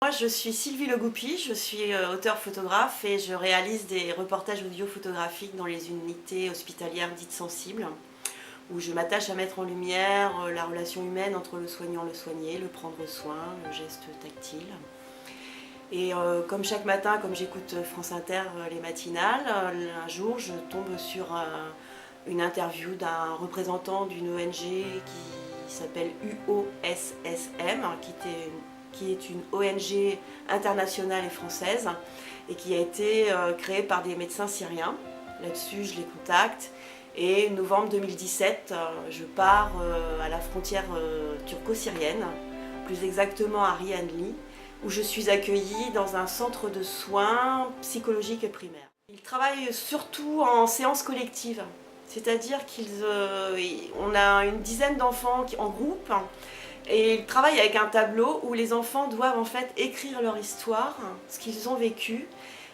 Moi, je suis Sylvie Le Goupy, je suis auteure-photographe et je réalise des reportages audio-photographiques dans les unités hospitalières dites sensibles, où je m'attache à mettre en lumière la relation humaine entre le soignant et le soigné, le prendre soin, le geste tactile. Et comme chaque matin, comme j'écoute France Inter les matinales, un jour je tombe sur une interview d'un représentant d'une ONG qui s'appelle UOSSM, qui est une ONG internationale et française et qui a été créée par des médecins syriens. Là-dessus, je les contacte et novembre 2017, je pars à la frontière turco-syrienne, plus exactement à Rianli, où je suis accueillie dans un centre de soins psychologiques et primaires. Ils travaillent surtout en séance collective, c'est-à-dire qu'on a une dizaine d'enfants en groupe et ils travaillent avec un tableau où les enfants doivent en fait écrire leur histoire, ce qu'ils ont vécu,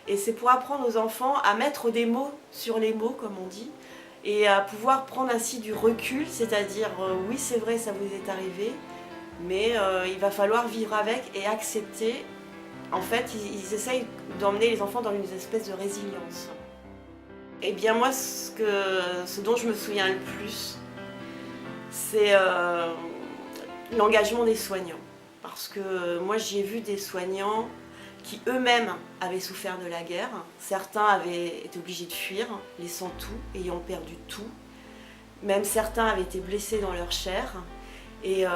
et c'est pour apprendre aux enfants à mettre des mots sur les mots, comme on dit, et à pouvoir prendre ainsi du recul, c'est-à-dire oui c'est vrai ça vous est arrivé, mais il va falloir vivre avec et accepter. En fait, ils essayent d'emmener les enfants dans une espèce de résilience. Et bien moi, ce dont je me souviens le plus, c'est l'engagement des soignants. Parce que moi, j'y ai vu des soignants qui eux-mêmes avaient souffert de la guerre. Certains avaient été obligés de fuir, laissant tout, ayant perdu tout. Même certains avaient été blessés dans leur chair. Et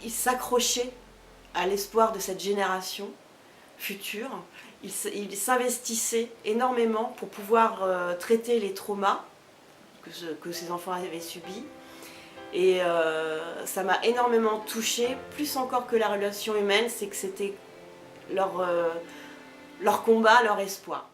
ils s'accrochaient à l'espoir de cette génération future. Ils s'investissaient énormément pour pouvoir traiter les traumas que ces enfants avaient subis. Et ça m'a énormément touchée, plus encore que la relation humaine, c'est que c'était leur combat, leur espoir.